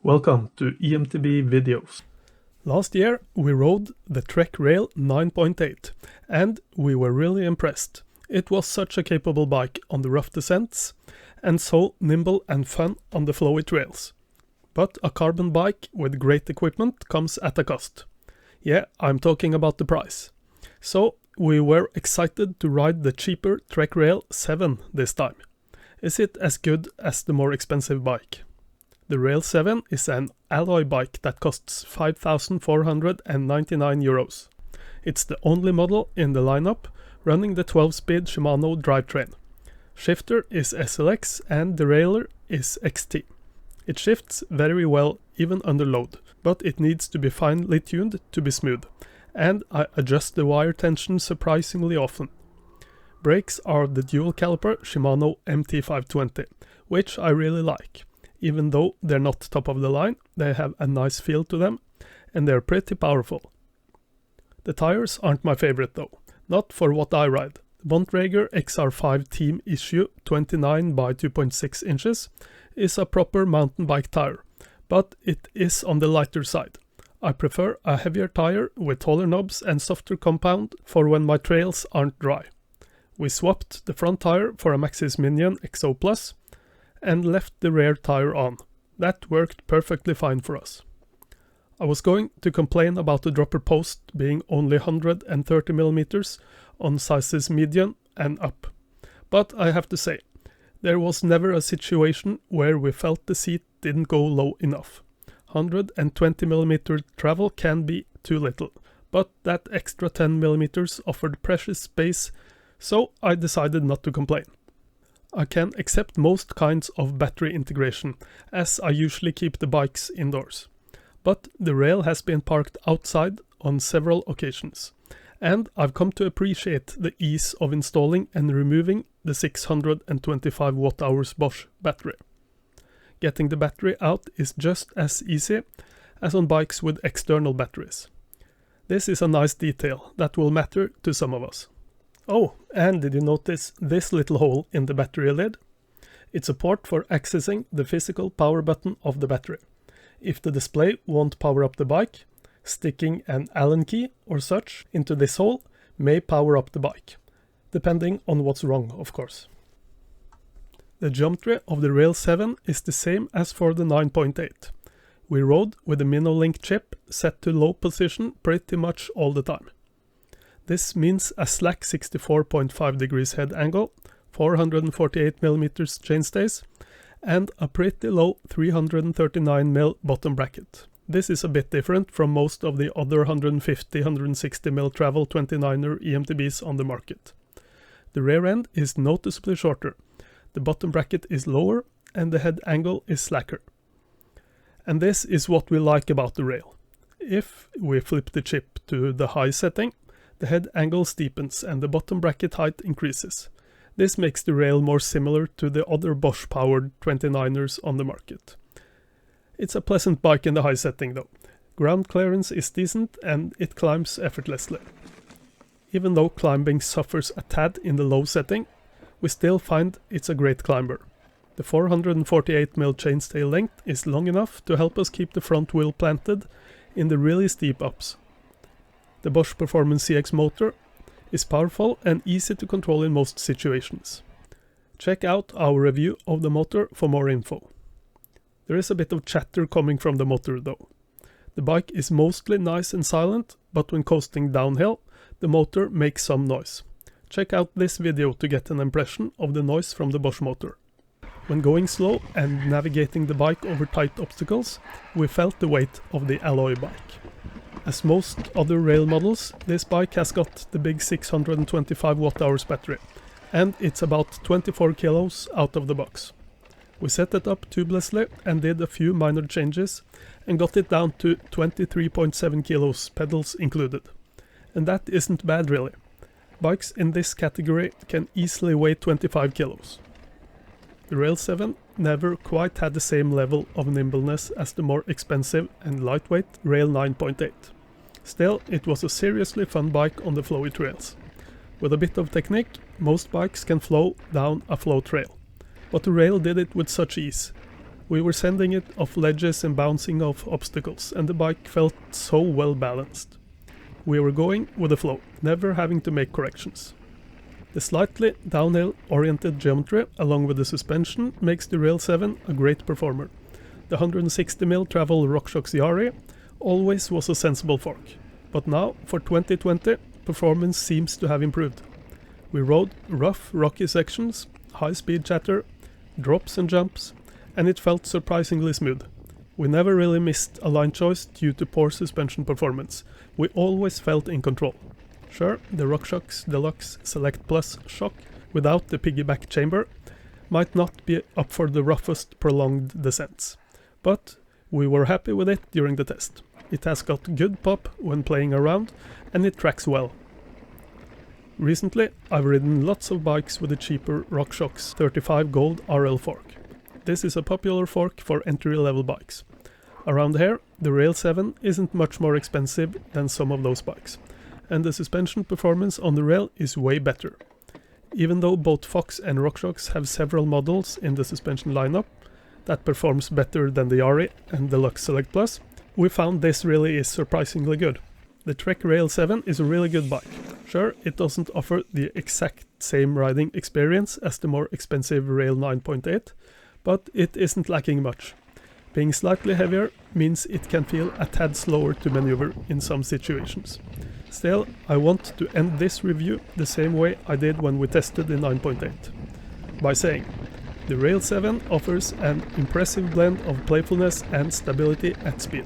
Welcome to eMTB videos. Last year we rode the Trek Rail 9.8 and we were really impressed. It was such a capable bike on the rough descents and so nimble and fun on the flowy trails. But a carbon bike with great equipment comes at a cost. Yeah, I'm talking about the price. So we were excited to ride the cheaper Trek Rail 7 this time. Is it as good as the more expensive bike? The Rail 7 is an alloy bike that costs €5,499. It's the only model in the lineup running the 12-speed Shimano drivetrain. Shifter is SLX and derailleur is XT. It shifts very well even under load, but it needs to be finely tuned to be smooth, and I adjust the wire tension surprisingly often. Brakes are the dual caliper Shimano MT520, which I really like. Even though they're not top of the line, they have a nice feel to them, and they're pretty powerful. The tires aren't my favorite though, not for what I ride. Bontrager XR5 Team Issue 29 by 2.6 inches is a proper mountain bike tire, but it is on the lighter side. I prefer a heavier tire with taller knobs and softer compound for when my trails aren't dry. We swapped the front tire for a Maxxis Minion XO Plus, and left the rear tire on. That worked perfectly fine for us. I was going to complain about the dropper post being only 130mm on sizes medium and up, but I have to say, there was never a situation where we felt the seat didn't go low enough. 120mm travel can be too little, but that extra 10mm offered precious space, so I decided not to complain. I can accept most kinds of battery integration, as I usually keep the bikes indoors. But the rail has been parked outside on several occasions, and I've come to appreciate the ease of installing and removing the 625 Wh Bosch battery. Getting the battery out is just as easy as on bikes with external batteries. This is a nice detail that will matter to some of us. Oh, and did you notice this little hole in the battery lid? It's a port for accessing the physical power button of the battery. If the display won't power up the bike, sticking an Allen key or such into this hole may power up the bike, depending on what's wrong, of course. The geometry of the Rail 7 is the same as for the 9.8. We rode with the Minolink chip set to low position pretty much all the time. This means a slack 64.5 degrees head angle, 448mm chainstays, and a pretty low 339mm bottom bracket. This is a bit different from most of the other 150-160mm travel 29er eMTBs on the market. The rear end is noticeably shorter, the bottom bracket is lower, and the head angle is slacker. And this is what we like about the rail. If we flip the chip to the high setting, the head angle steepens and the bottom bracket height increases. This makes the rail more similar to the other Bosch-powered 29ers on the market. It's a pleasant bike in the high setting though. Ground clearance is decent and it climbs effortlessly. Even though climbing suffers a tad in the low setting, we still find it's a great climber. The 448mm chainstay length is long enough to help us keep the front wheel planted in the really steep ups. The Bosch Performance CX motor is powerful and easy to control in most situations. Check out our review of the motor for more info. There is a bit of chatter coming from the motor though. The bike is mostly nice and silent, but when coasting downhill, the motor makes some noise. Check out this video to get an impression of the noise from the Bosch motor. When going slow and navigating the bike over tight obstacles, we felt the weight of the alloy bike. As most other rail models, this bike has got the big 625 Wh battery, and it's about 24 kilos out of the box. We set it up tubelessly and did a few minor changes and got it down to 23.7 kilos, pedals included. And that isn't bad really. Bikes in this category can easily weigh 25 kilos. The Rail 7 never quite had the same level of nimbleness as the more expensive and lightweight Rail 9.8. Still, it was a seriously fun bike on the flowy trails. With a bit of technique, most bikes can flow down a flow trail, but the Rail did it with such ease. We were sending it off ledges and bouncing off obstacles, and the bike felt so well balanced. We were going with the flow, never having to make corrections. The slightly downhill-oriented geometry, along with the suspension, makes the Rail 7 a great performer. The 160mm travel RockShox Yari always was a sensible fork, but now, for 2020, performance seems to have improved. We rode rough, rocky sections, high-speed chatter, drops and jumps, and it felt surprisingly smooth. We never really missed a line choice due to poor suspension performance. We always felt in control. Sure, the RockShox Deluxe Select Plus shock without the piggyback chamber might not be up for the roughest prolonged descents, but we were happy with it during the test. It has got good pop when playing around, and it tracks well. Recently, I've ridden lots of bikes with the cheaper RockShox 35 Gold RL fork. This is a popular fork for entry-level bikes. Around here, the Rail 7 isn't much more expensive than some of those bikes, and the suspension performance on the rail is way better. Even though both Fox and RockShox have several models in the suspension lineup that performs better than the Yari and Deluxe Select Plus, we found this really is surprisingly good. The Trek Rail 7 is a really good bike. Sure, it doesn't offer the exact same riding experience as the more expensive Rail 9.8, but it isn't lacking much. Being slightly heavier means it can feel a tad slower to maneuver in some situations. Still, I want to end this review the same way I did when we tested the 9.8, by saying, the Rail 7 offers an impressive blend of playfulness and stability at speed.